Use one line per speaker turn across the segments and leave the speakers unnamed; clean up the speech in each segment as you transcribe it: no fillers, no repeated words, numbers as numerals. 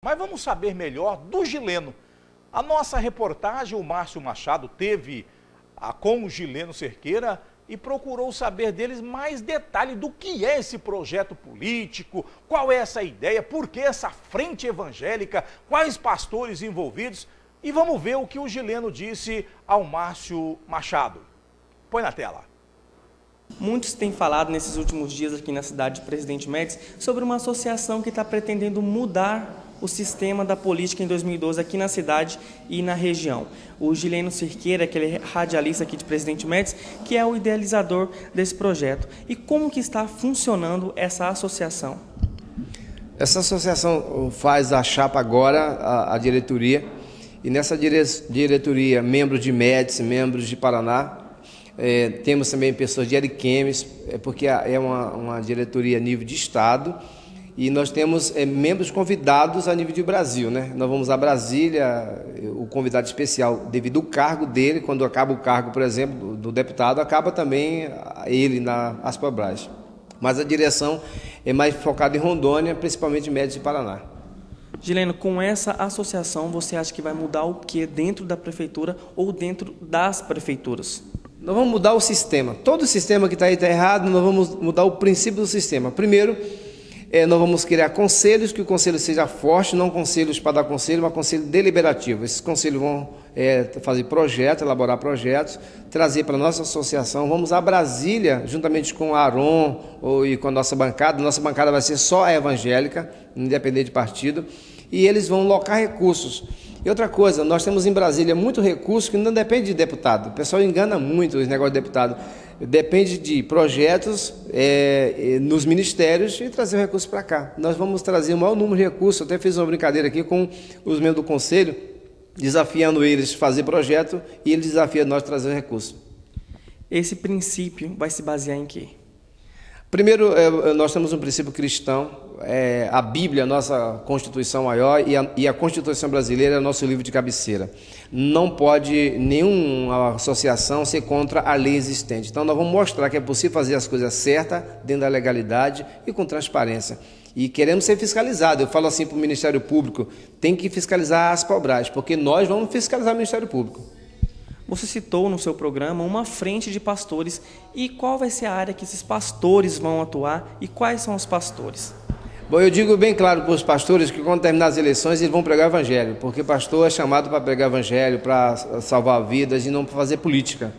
Mas vamos saber melhor do Gileno. A nossa reportagem, o Márcio Machado, teve com o Gileno Cerqueira e procurou saber deles mais detalhes do que é esse projeto político, qual é essa ideia, por que essa frente evangélica, quais pastores envolvidos. E vamos ver o que o Gileno disse ao Márcio Machado. Põe na tela.
Muitos têm falado nesses últimos dias aqui na cidade de Presidente Médici sobre uma associação que está pretendendo mudar o sistema da política em 2012 aqui na cidade e na região. O Gileno Cerqueira, que ele é radialista aqui de Presidente Médici, que é o idealizador desse projeto. E como que está funcionando essa associação?
Essa associação faz a chapa agora, a diretoria, e nessa diretoria, membros de Médici, membros de Paraná, temos também pessoas de Ariquemes, porque é uma diretoria a nível de estado, e nós temos membros convidados a nível de Brasil, né? Nós vamos a Brasília, o convidado especial, devido ao cargo dele, quando acaba o cargo, por exemplo, do deputado, acaba também ele na Asprobras. Mas a direção é mais focada em Rondônia, principalmente em Médici e Paraná.
Gileno, com essa associação, você acha que vai mudar o que dentro da prefeitura ou dentro das prefeituras?
Nós vamos mudar o sistema. Todo o sistema que está aí está errado, nós vamos mudar o princípio do sistema. Primeiro, nós vamos criar conselhos, que o conselho seja forte, não conselhos para dar conselho, mas conselho deliberativo. Esses conselhos vão fazer projetos, elaborar projetos, trazer para a nossa associação. Vamos a Brasília, juntamente com a Aron e com a nossa bancada. Nossa bancada vai ser só a evangélica, independente de partido, e eles vão locar recursos. E outra coisa, nós temos em Brasília muito recurso que não depende de deputado. O pessoal engana muito os negócios de deputado. Depende de projetos nos ministérios e trazer o recurso para cá. Nós vamos trazer o maior número de recursos. Eu até fiz uma brincadeira aqui com os membros do conselho, desafiando eles a fazer projeto e eles desafiam nós a trazer o recurso.
Esse princípio vai se basear em quê?
Primeiro, nós temos um princípio cristão, a Bíblia, a nossa Constituição maior, e a Constituição brasileira é o nosso livro de cabeceira. Não pode nenhuma associação ser contra a lei existente. Então, nós vamos mostrar que é possível fazer as coisas certas, dentro da legalidade e com transparência. E queremos ser fiscalizados. Eu falo assim para o Ministério Público, tem que fiscalizar as Asprobras, porque nós vamos fiscalizar o Ministério Público.
Você citou no seu programa uma frente de pastores. E qual vai ser a área que esses pastores vão atuar e quais são os pastores?
Bom, eu digo bem claro para os pastores que quando terminar as eleições eles vão pregar o evangelho, porque pastor é chamado para pregar o evangelho, para salvar vidas e não para fazer política.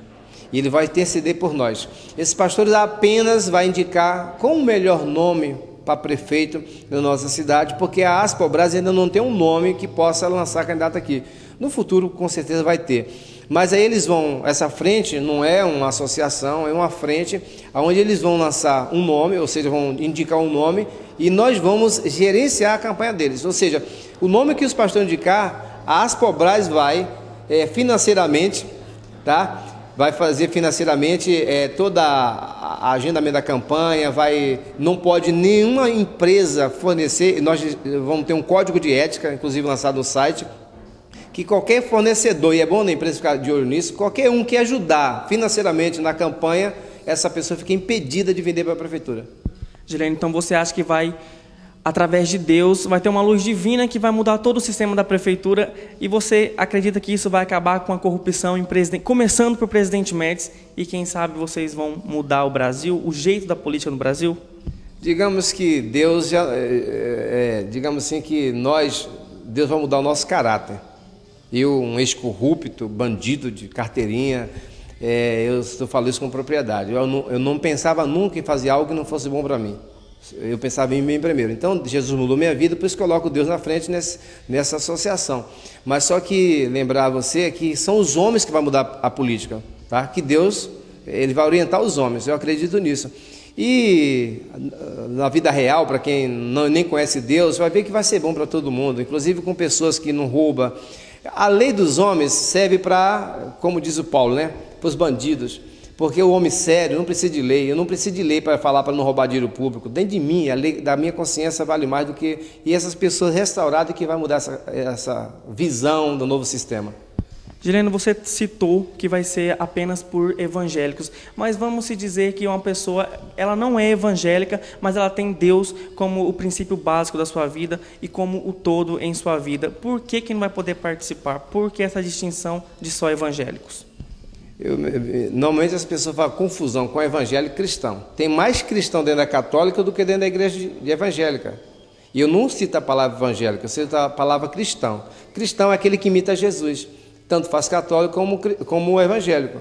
E ele vai interceder por nós. Esses pastores apenas vai indicar qual o melhor nome para prefeito da nossa cidade, porque a Asprobras ainda não tem um nome que possa lançar candidato aqui. No futuro, com certeza, vai ter. Mas aí eles vão, essa frente não é uma associação, é uma frente onde eles vão lançar um nome, ou seja, vão indicar um nome, e nós vamos gerenciar a campanha deles. Ou seja, o nome que os pastores indicar, a Asprobras vai financeiramente, tá? Vai fazer financeiramente toda a agendamento da campanha, não pode nenhuma empresa fornecer, nós vamos ter um código de ética, inclusive lançado no site, que qualquer fornecedor, e é bom a empresa ficar de olho nisso, qualquer um que ajudar financeiramente na campanha, essa pessoa fica impedida de vender para a prefeitura.
Gileno, então você acha que vai, através de Deus, vai ter uma luz divina que vai mudar todo o sistema da prefeitura e você acredita que isso vai acabar com a corrupção, começando por Presidente Médici, e quem sabe vocês vão mudar o Brasil, o jeito da política no Brasil?
Digamos que Deus digamos assim que Deus vai mudar o nosso caráter. Eu, um ex-corrupto, bandido de carteirinha, eu falo isso com propriedade. Eu não pensava nunca em fazer algo que não fosse bom para mim. Eu pensava em mim primeiro. Então, Jesus mudou minha vida, por isso coloco Deus na frente nessa associação. Mas só que lembrar a você que são os homens que vão mudar a política, tá? Que Deus ele vai orientar os homens, eu acredito nisso. E na vida real, para quem nem conhece Deus, vai ver que vai ser bom para todo mundo, inclusive com pessoas que não roubam. A lei dos homens serve para, como diz o Paulo, né? Para os bandidos. Porque o homem sério não precisa de lei. Eu não preciso de lei para falar para não roubar dinheiro público. Dentro de mim, a lei da minha consciência vale mais do que... E essas pessoas restauradas que vai mudar essa visão do novo sistema.
Gileno, você citou que vai ser apenas por evangélicos, mas vamos se dizer que uma pessoa, ela não é evangélica, mas ela tem Deus como o princípio básico da sua vida e como o todo em sua vida. Por que não vai poder participar? Por que essa distinção de só evangélicos?
Normalmente as pessoas fazem confusão com evangélico e cristão. Tem mais cristão dentro da católica do que dentro da igreja de evangélica. E eu não cito a palavra evangélica, eu cito a palavra cristão. Cristão é aquele que imita Jesus. Tanto faz católico como evangélico.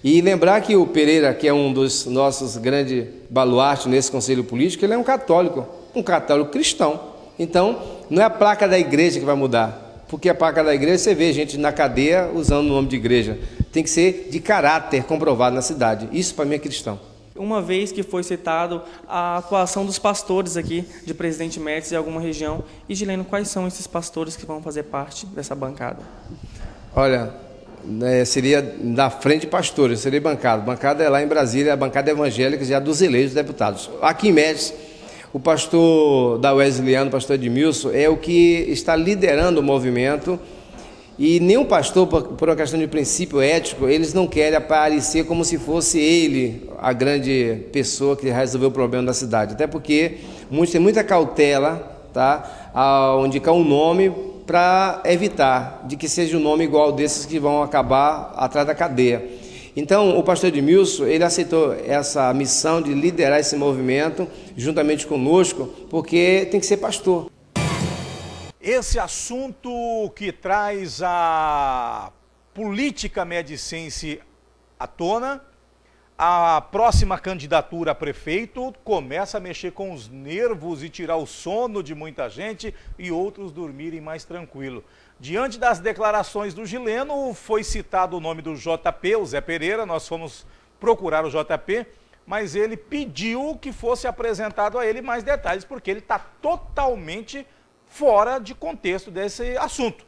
E lembrar que o Pereira, que é um dos nossos grandes baluartes nesse conselho político, ele é um católico cristão. Então, não é a placa da igreja que vai mudar, porque a placa da igreja, você vê gente na cadeia usando o nome de igreja. Tem que ser de caráter comprovado na cidade. Isso para mim é cristão.
Uma vez que foi citado a atuação dos pastores aqui de Presidente Médici em alguma região, e Gileno, quais são esses pastores que vão fazer parte dessa bancada?
Olha, seria da frente de pastores, seria bancada. Bancada é lá em Brasília, a bancada evangélica já dos eleitos deputados. Aqui em Médici, o pastor da Wesleyano, o pastor Edmilson, é o que está liderando o movimento. E nenhum pastor, por uma questão de princípio ético, eles não querem aparecer como se fosse ele a grande pessoa que resolveu o problema da cidade. Até porque muitos têm muita cautela, tá, ao indicar um nome para evitar de que seja um nome igual desses que vão acabar atrás da cadeia. Então, o pastor Edmilson, ele aceitou essa missão de liderar esse movimento juntamente conosco, porque tem que ser pastor.
Esse assunto que traz a política medicense à tona, a próxima candidatura a prefeito começa a mexer com os nervos e tirar o sono de muita gente e outros dormirem mais tranquilo. Diante das declarações do Gileno, foi citado o nome do JP, o Zé Pereira, nós fomos procurar o JP, mas ele pediu que fosse apresentado a ele mais detalhes, porque ele está totalmente fora de contexto desse assunto,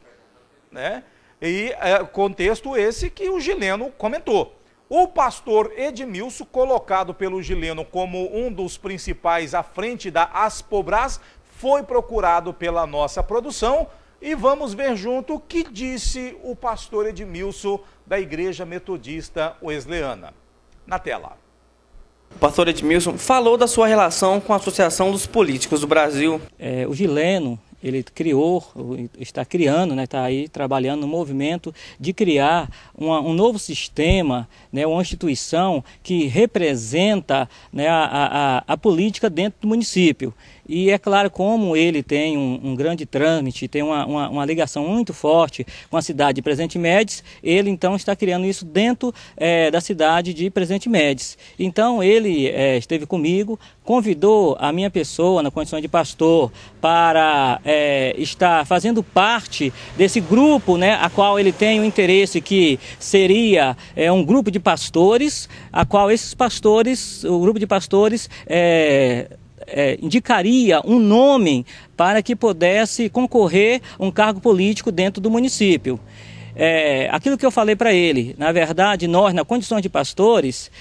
né? E contexto esse que o Gileno comentou. O pastor Edmilson, colocado pelo Gileno como um dos principais à frente da Aspobras, foi procurado pela nossa produção e vamos ver junto o que disse o pastor Edmilson da Igreja Metodista Wesleyana. Na tela.
O pastor Edmilson falou da sua relação com a Associação dos Políticos do Brasil.
O Gileno, ele está criando, né, está aí trabalhando no movimento de criar um novo sistema, né, uma instituição que representa, né, a política dentro do município. E é claro, como ele tem um grande trâmite, tem uma ligação muito forte com a cidade de Presidente Médici, ele então está criando isso dentro da cidade de Presidente Médici. Então ele esteve comigo, convidou a minha pessoa na condição de pastor para estar fazendo parte desse grupo, né, a qual ele tem o interesse que seria um grupo de pastores, a qual esses pastores, o grupo de pastores indicaria um nome para que pudesse concorrer a um cargo político dentro do município. Aquilo que eu falei para ele, na verdade, nós, na condição de pastores,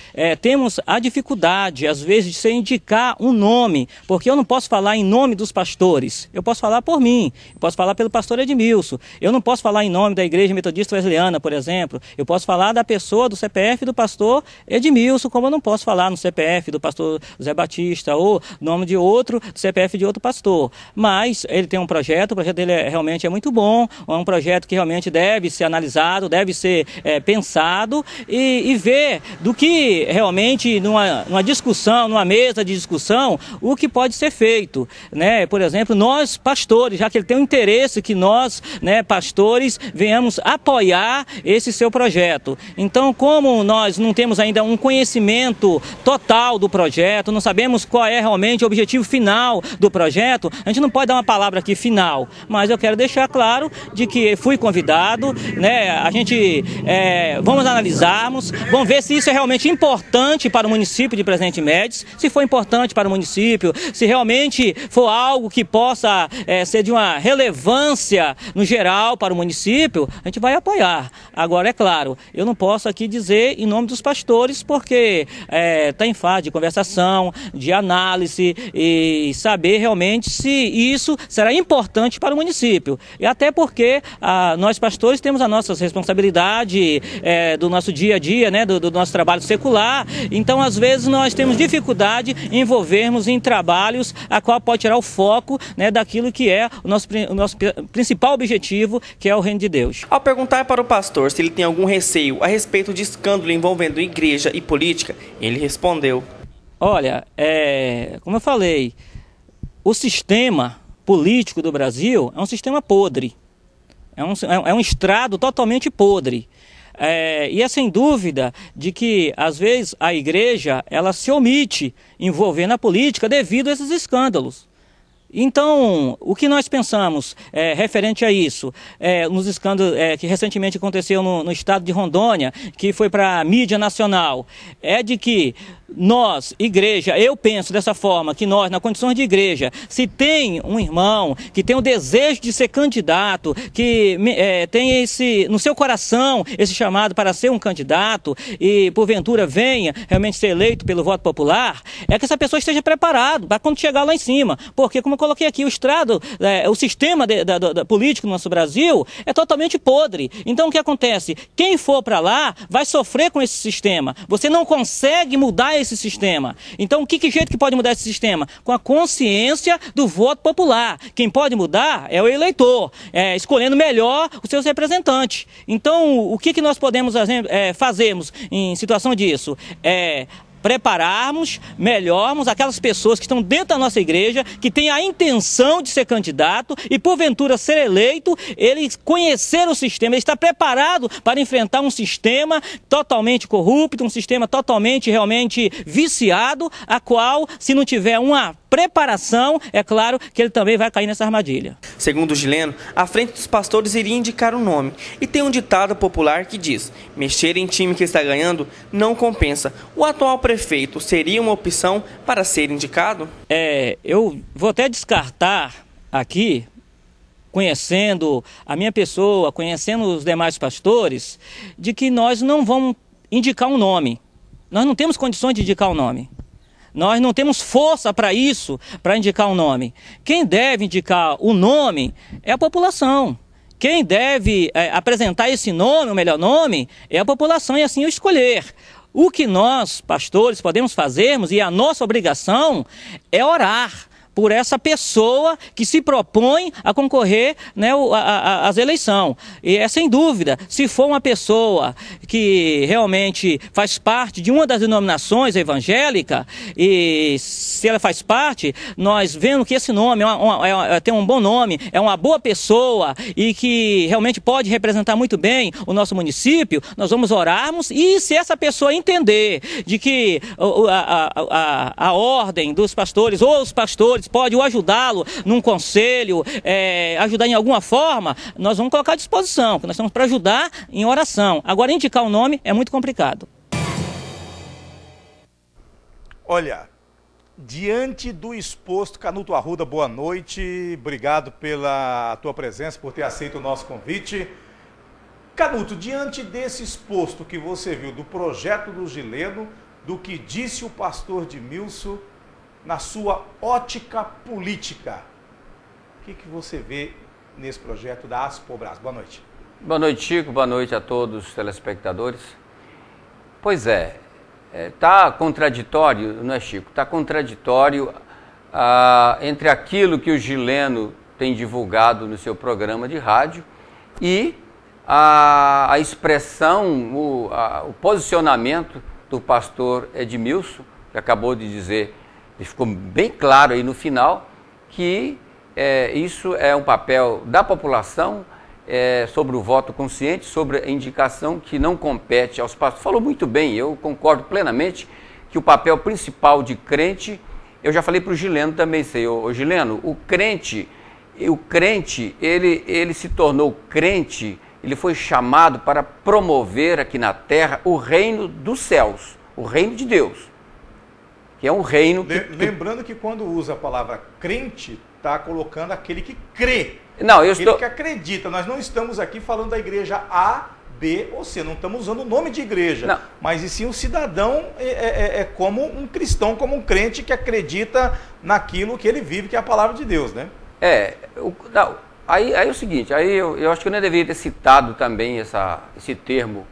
temos a dificuldade, às vezes, de se indicar um nome, porque eu não posso falar em nome dos pastores, eu posso falar por mim, eu posso falar pelo pastor Edmilson, eu não posso falar em nome da Igreja Metodista Wesleyana, por exemplo, eu posso falar da pessoa do CPF do pastor Edmilson, como eu não posso falar no CPF do pastor Zé Batista, ou nome de outro, do CPF de outro pastor, mas ele tem um projeto, o projeto dele realmente é muito bom, é um projeto que realmente deve ser analisado, deve ser pensado e ver do que realmente numa discussão, numa mesa de discussão, o que pode ser feito, né? Por exemplo, nós pastores, já que ele tem um interesse que nós, né, pastores, venhamos apoiar esse seu projeto. Então, como nós não temos ainda um conhecimento total do projeto, não sabemos qual é realmente o objetivo final do projeto, a gente não pode dar uma palavra aqui final, mas eu quero deixar claro de que fui convidado, né, a gente vamos analisarmos, vamos ver se isso é realmente importante para o município de Presidente Médici, se for importante para o município, se realmente for algo que possa ser de uma relevância no geral para o município, a gente vai apoiar. Agora, é claro, eu não posso aqui dizer em nome dos pastores, porque está em fase de conversação, de análise e saber realmente se isso será importante para o município. E até porque nós pastores temos as nossas responsabilidades do nosso dia a dia, né, do nosso trabalho secular. Então, às vezes, nós temos dificuldade em envolvermos em trabalhos a qual pode tirar o foco, né, daquilo que é o nosso principal objetivo, que é o reino de Deus.
Ao perguntar para o pastor se ele tem algum receio a respeito de escândalo envolvendo igreja e política, ele respondeu:
olha, como eu falei, o sistema político do Brasil é um sistema podre, é um estrado totalmente podre. E é sem dúvida de que, às vezes, a igreja ela se omite envolver na política devido a esses escândalos. Então, o que nós pensamos referente a isso, nos escândalos que recentemente aconteceu no estado de Rondônia, que foi para a mídia nacional, é de que nós, igreja, eu penso dessa forma, que nós, na condição de igreja, se tem um irmão que tem o desejo de ser candidato, que tem no seu coração esse chamado para ser um candidato e porventura venha realmente ser eleito pelo voto popular, é que essa pessoa esteja preparado para quando chegar lá em cima, porque como eu coloquei aqui, o sistema político no nosso Brasil é totalmente podre. Então o que acontece? Quem for para lá vai sofrer com esse sistema. Você não consegue mudar esse sistema. Então, que jeito que pode mudar esse sistema? Com a consciência do voto popular. Quem pode mudar é o eleitor, escolhendo melhor os seus representantes. Então, o que nós podemos fazermos em situação disso? Prepararmos, melhorarmos aquelas pessoas que estão dentro da nossa igreja, que têm a intenção de ser candidato e, porventura, ser eleito, ele conhecer o sistema, ele está preparado para enfrentar um sistema totalmente corrupto, um sistema totalmente, realmente viciado, a qual, se não tiver uma preparação, é claro que ele também vai cair nessa armadilha.
Segundo Gileno, a frente dos pastores iria indicar um nome. E tem um ditado popular que diz: mexer em time que está ganhando não compensa. O atual prefeito seria uma opção para ser indicado?
Eu vou até descartar aqui, conhecendo a minha pessoa, conhecendo os demais pastores, de que nós não vamos indicar um nome. Nós não temos condições de indicar um nome. Nós não temos força para isso, para indicar um nome. Quem deve indicar o nome é a população. Quem deve apresentar esse nome, o melhor nome, é a população, e assim o escolher. O que nós, pastores, podemos fazermos, e a nossa obrigação, é orar por essa pessoa que se propõe a concorrer, né, às eleições. E sem dúvida, se for uma pessoa que realmente faz parte de uma das denominações evangélicas, e se ela faz parte, nós vendo que esse nome tem um bom nome, é uma boa pessoa e que realmente pode representar muito bem o nosso município, nós vamos orarmos, e se essa pessoa entender de que a ordem dos pastores ou os pastores pode ajudá-lo num conselho, ajudar em alguma forma, nós vamos colocar à disposição, que nós estamos para ajudar em oração. Agora, indicar o nome é muito complicado.
Olha, diante do exposto, Canuto Arruda, boa noite, obrigado pela tua presença, por ter aceito o nosso convite. Canuto, diante desse exposto que você viu, do projeto do Gileno, do que disse o pastor Edmilson, na sua ótica política, o que você vê nesse projeto da Aspobras? Boa noite.
Boa noite, Chico. Boa noite a todos os telespectadores. Pois está contraditório, não é, Chico? Está contraditório entre aquilo que o Gileno tem divulgado no seu programa de rádio e a expressão, o posicionamento do pastor Edmilson, que acabou de dizer, e ficou bem claro aí no final, que isso é um papel da população sobre o voto consciente, sobre a indicação que não compete aos pastores. Falou muito bem, eu concordo plenamente que o papel principal de crente, eu já falei para o Gileno também, Gileno, o crente, ele se tornou crente, ele foi chamado para promover aqui na terra o reino dos céus, o reino de Deus. Que é um reino...
Lembrando que quando usa a palavra crente, está colocando aquele que crê.
Não,
aquele que acredita. Nós não estamos aqui falando da igreja A, B ou C, não estamos usando o nome de igreja. Não. Mas e sim um cidadão como um cristão, como um crente que acredita naquilo que ele vive, que é a palavra de Deus, né?
aí é o seguinte, aí eu acho que eu não deveria ter citado também esse termo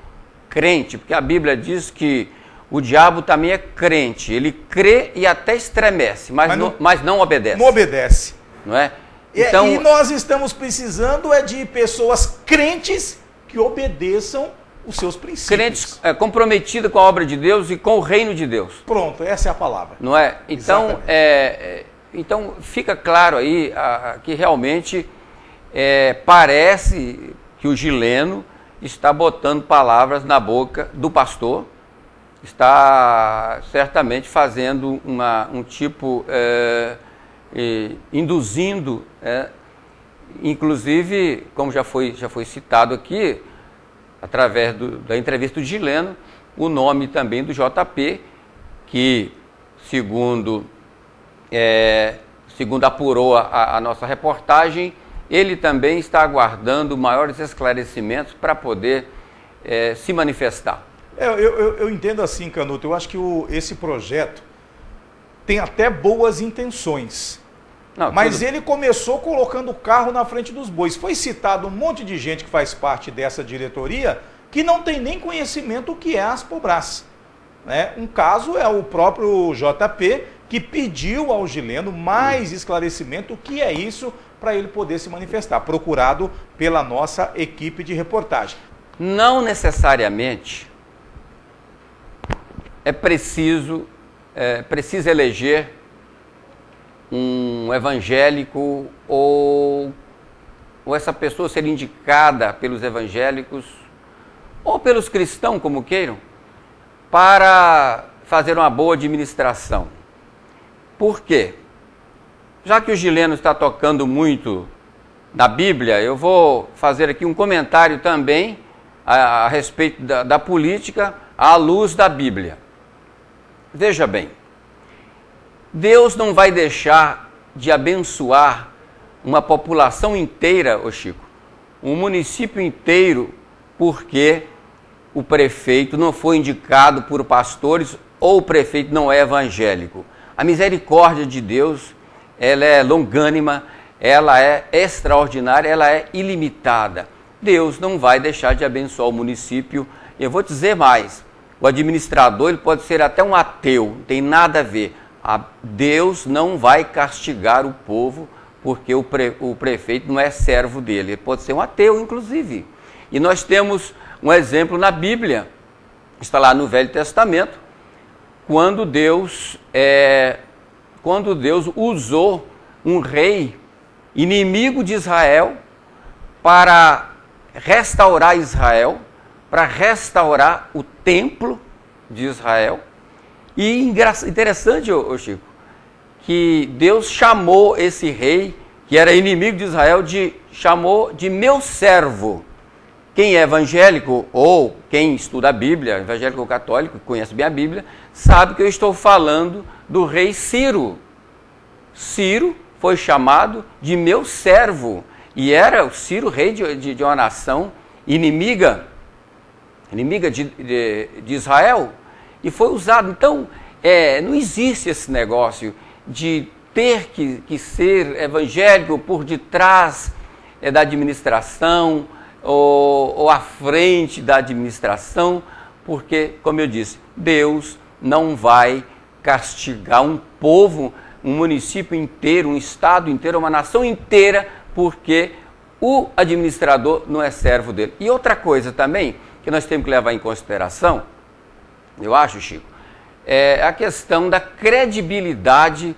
crente, porque a Bíblia diz que o diabo também é crente, ele crê e até estremece, mas não obedece.
Não obedece.
Não é?
Então, e nós estamos precisando de pessoas crentes que obedeçam os seus princípios.
Crentes comprometidas com a obra de Deus e com o reino de Deus.
Pronto, essa é a palavra.
Não é? Então, então fica claro aí que realmente parece que o Gileno está botando palavras na boca do pastor, está certamente fazendo um tipo, induzindo, inclusive, como já foi citado aqui, através da entrevista do Gileno, o nome também do JP, que, segundo apurou a nossa reportagem, ele também está aguardando maiores esclarecimentos para poder se manifestar.
Eu entendo assim, Canuto, eu acho que esse projeto tem até boas intenções. Mas ele começou colocando o carro na frente dos bois. Foi citado um monte de gente que faz parte dessa diretoria que não tem nem conhecimento do que é a Aspobrás. Né? Um caso é o próprio JP, que pediu ao Gileno mais esclarecimento o que é isso para ele poder se manifestar, procurado pela nossa equipe de reportagem.
Não necessariamente precisa eleger um evangélico ou essa pessoa ser indicada pelos evangélicos ou pelos cristãos, como queiram, para fazer uma boa administração. Por quê? Já que o Gileno está tocando muito na Bíblia, eu vou fazer aqui um comentário também a respeito da política à luz da Bíblia. Veja bem, Deus não vai deixar de abençoar uma população inteira, Chico, um município inteiro, porque o prefeito não foi indicado por pastores ou o prefeito não é evangélico. A misericórdia de Deus, ela é longânima, ela é extraordinária, ela é ilimitada. Deus não vai deixar de abençoar o município. Eu vou dizer mais, o administrador ele pode ser até um ateu, não tem nada a ver. Deus não vai castigar o povo porque o prefeito não é servo dele. Ele pode ser um ateu, inclusive. E nós temos um exemplo na Bíblia, está lá no Velho Testamento, quando Deus usou um rei inimigo de Israel para restaurar Israel, para restaurar o templo de Israel. E interessante, Chico, que Deus chamou esse rei, que era inimigo de Israel, chamou de meu servo. Quem é evangélico ou quem estuda a Bíblia, evangélico ou católico, conhece bem a Bíblia, sabe que eu estou falando do rei Ciro. Ciro foi chamado de meu servo. E era o Ciro rei de uma nação inimiga de Israel. E foi usado. Então, não existe esse negócio de ter que ser evangélico por detrás da administração ou à frente da administração, porque, como eu disse, Deus não vai castigar um povo, um município inteiro, um estado inteiro, uma nação inteira, porque o administrador não é servo dele. E outra coisa também que nós temos que levar em consideração, eu acho, Chico, é a questão da credibilidade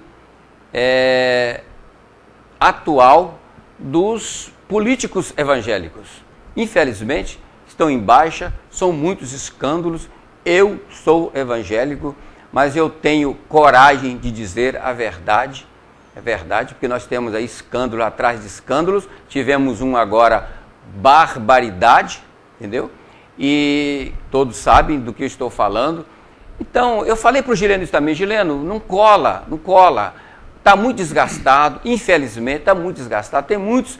atual dos políticos evangélicos. Infelizmente, estão em baixa, são muitos escândalos. Eu sou evangélico, mas eu tenho coragem de dizer a verdade. É verdade, porque nós temos aí escândalo atrás de escândalos. Tivemos um agora, barbaridade, entendeu? E todos sabem do que eu estou falando. Então, eu falei para o Gileno isso também. Gileno, não cola. Está muito desgastado, infelizmente, está muito desgastado. Tem muitos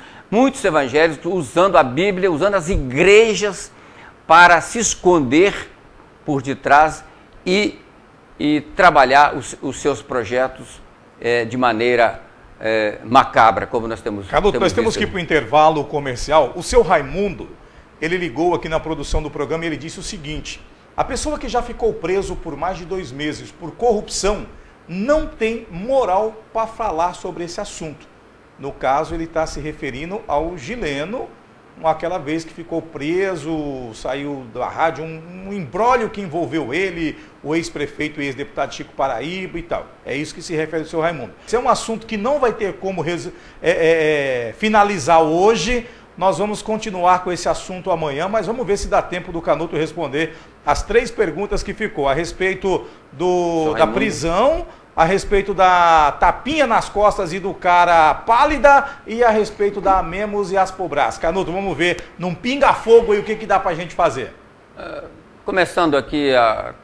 evangélicos usando a Bíblia, usando as igrejas para se esconder por detrás e trabalhar os seus projetos de maneira macabra, como nós temos.
Canuto, nós temos que ir para o intervalo comercial. O seu Raimundo, ele ligou aqui na produção do programa e ele disse o seguinte: a pessoa que já ficou preso por mais de 2 meses por corrupção não tem moral para falar sobre esse assunto. No caso, ele está se referindo ao Gileno, aquela vez que ficou preso, saiu da rádio, um imbróglio que envolveu ele, o ex-prefeito e ex-deputado Chico Paraíba e tal. É isso que se refere ao seu Raimundo. Esse é um assunto que não vai ter como finalizar hoje. Nós vamos continuar com esse assunto amanhã, mas vamos ver se dá tempo do Canuto responder as 3 perguntas que ficou a respeito da prisão, a respeito da tapinha nas costas e do cara pálida e a respeito da Amemos e Aspobras. Canuto, vamos ver num pinga-fogo aí o que dá pra gente fazer.
Começando aqui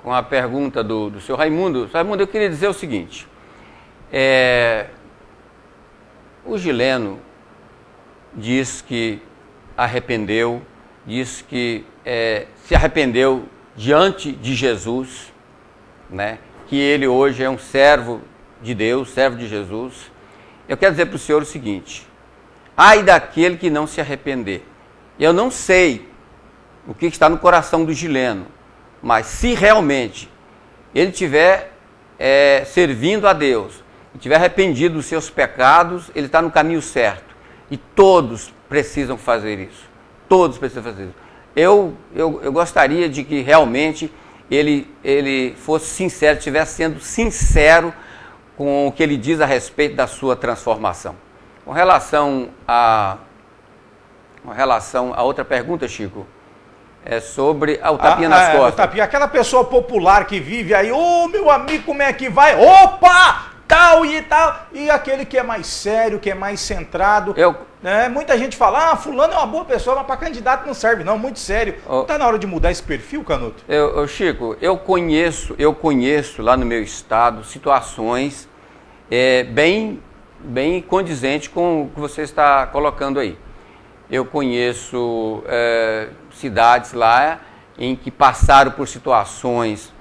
com a pergunta do seu Raimundo. Raimundo, eu queria dizer o seguinte. O Gileno diz que arrependeu, diz que se arrependeu diante de Jesus, né? Que ele hoje é um servo de Deus, servo de Jesus. Eu quero dizer para o senhor o seguinte: ai daquele que não se arrepender. Eu não sei o que está no coração do Gileno, mas se realmente ele estiver servindo a Deus, estiver arrependido dos seus pecados, ele está no caminho certo. E todos precisam fazer isso. Todos precisam fazer isso. Eu gostaria de que realmente ele fosse sincero, estivesse sendo sincero com o que ele diz a respeito da sua transformação. Com relação a outra pergunta, Chico, é sobre o tapinha nas costas.
Tapinha, aquela pessoa popular que vive aí, meu amigo, como é que vai? Opa! Tal e tal, e aquele que é mais sério, que é mais centrado, muita gente fala, fulano é uma boa pessoa, mas para candidato não serve não, muito sério. Não está na hora de mudar esse perfil, Canuto?
Chico, eu conheço lá no meu estado situações bem condizentes com o que você está colocando aí. Eu conheço cidades lá em que passaram por situações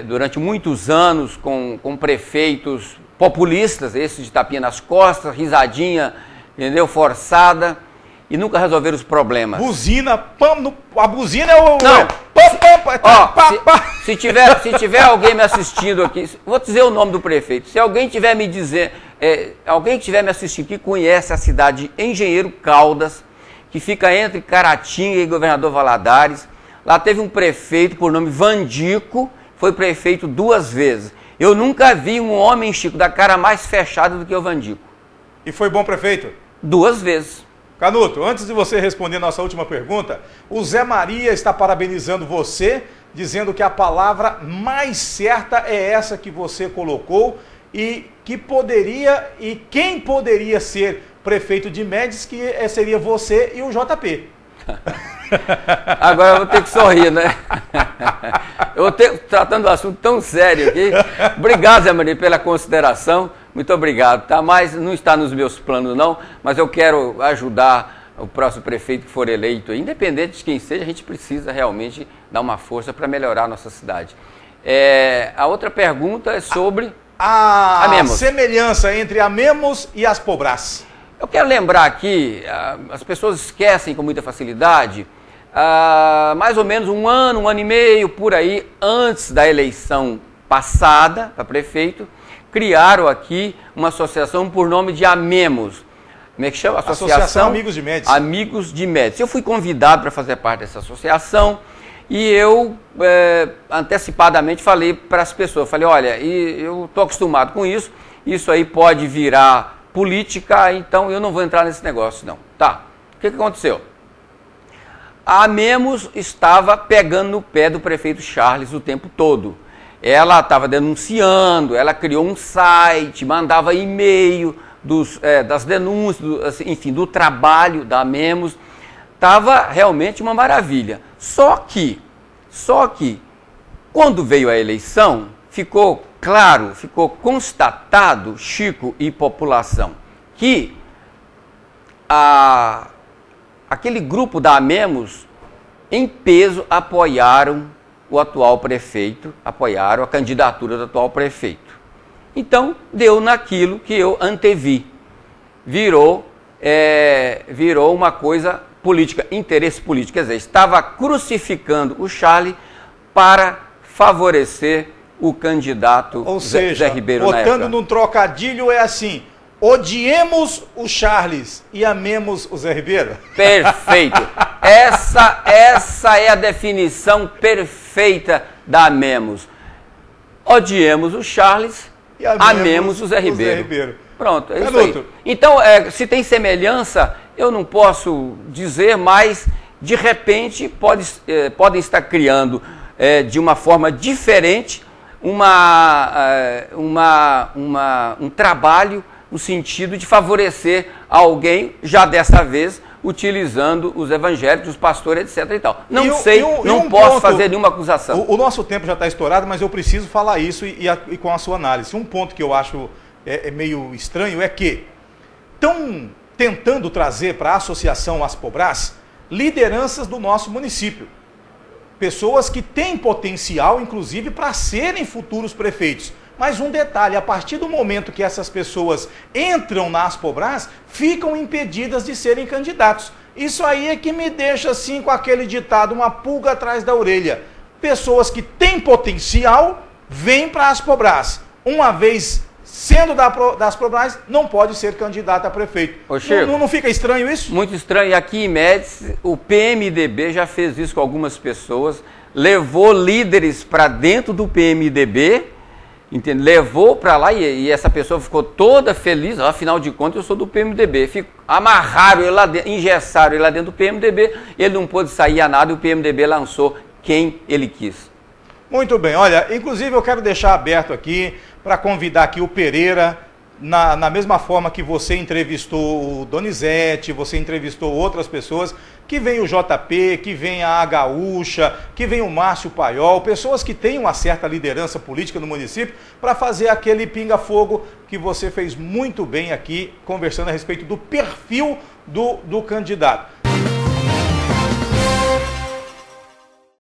durante muitos anos com prefeitos populistas, esses de tapinha nas costas, risadinha, entendeu? Forçada, e nunca resolveram os problemas.
Buzina, a buzina é o...
Não, se tiver alguém me assistindo aqui, vou dizer o nome do prefeito, se alguém tiver me dizer, alguém que estiver me assistindo que conhece a cidade de Engenheiro Caldas, que fica entre Caratinga e Governador Valadares, lá teve um prefeito por nome Vandico, foi prefeito 2 vezes. Eu nunca vi um homem, Chico, da cara mais fechada do que o Vandico.
E foi bom prefeito?
2 vezes.
Canuto, antes de você responder a nossa última pergunta, o Zé Maria está parabenizando você, dizendo que a palavra mais certa é essa que você colocou e que quem poderia ser prefeito de Médici, que seria você e o JP.
Agora eu vou ter que sorrir, né? Eu vou tratando um assunto tão sério aqui. Obrigado, Zé Maria, pela consideração. Muito obrigado, tá? Mas não está nos meus planos, não. Mas eu quero ajudar o próximo prefeito que for eleito. Independente de quem seja, a gente precisa realmente dar uma força para melhorar a nossa cidade. A outra pergunta é sobre
a semelhança entre a Amemos e Aspobras.
Eu quero lembrar aqui, as pessoas esquecem com muita facilidade, mais ou menos um ano e meio, por aí, antes da eleição passada para prefeito, criaram aqui uma associação por nome de Amemos. Como é que chama?
Associação Amigos de Médici.
Amigos de Médici. Eu fui convidado para fazer parte dessa associação e eu antecipadamente falei para as pessoas, falei, olha, eu estou acostumado com isso aí pode virar política, então eu não vou entrar nesse negócio, não. Tá, o que aconteceu? A Amemos estava pegando no pé do prefeito Charles o tempo todo. Ela estava denunciando, ela criou um site, mandava e-mail das denúncias, enfim, do trabalho da Amemos. Estava realmente uma maravilha. Só que, quando veio a eleição, ficou claro, ficou constatado, Chico e população, que aquele grupo da Amemos, em peso, apoiaram o atual prefeito, apoiaram a candidatura do atual prefeito. Então, deu naquilo que eu antevi. Virou uma coisa política, interesse político. Quer dizer, estava crucificando o Charlie para favorecer o candidato Zé Ribeiro na época.
Botando num trocadilho é assim: odiemos o Charles e amemos o Zé Ribeiro?
Perfeito. Essa é a definição perfeita da amemos. Odiemos o Charles e amemos o Zé Ribeiro. Pronto, é isso aí. Então, se tem semelhança, eu não posso dizer, mas de repente podem estar criando de uma forma diferente um trabalho no sentido de favorecer alguém, já dessa vez, utilizando os evangélicos, os pastores, etc. e tal. Não posso fazer nenhuma acusação.
O nosso tempo já está estourado, mas eu preciso falar isso e com a sua análise. Um ponto que eu acho meio estranho é que estão tentando trazer para a Associação Aspobras lideranças do nosso município. Pessoas que têm potencial, inclusive, para serem futuros prefeitos. Mas um detalhe, a partir do momento que essas pessoas entram na Aspobras, ficam impedidas de serem candidatos. Isso aí é que me deixa assim com aquele ditado, uma pulga atrás da orelha. Pessoas que têm potencial, vêm para a Aspobras. Uma vez sendo da Aspobras, não pode ser candidato a prefeito.
Ô, Chico,
não fica estranho isso?
Muito estranho. E aqui em Médici, o PMDB já fez isso com algumas pessoas, levou líderes para dentro do PMDB, entende? Levou para lá e essa pessoa ficou toda feliz. Afinal de contas, eu sou do PMDB. Amarraram ele lá dentro, engessaram ele lá dentro do PMDB, ele não pôde sair a nada e o PMDB lançou quem ele quis.
Muito bem, olha, inclusive eu quero deixar aberto aqui para convidar aqui o Pereira, na mesma forma que você entrevistou o Donizete, você entrevistou outras pessoas, que vem o JP, que vem a Gaúcha, que vem o Márcio Paiol, pessoas que têm uma certa liderança política no município, para fazer aquele pinga-fogo que você fez muito bem aqui, conversando a respeito do perfil do candidato.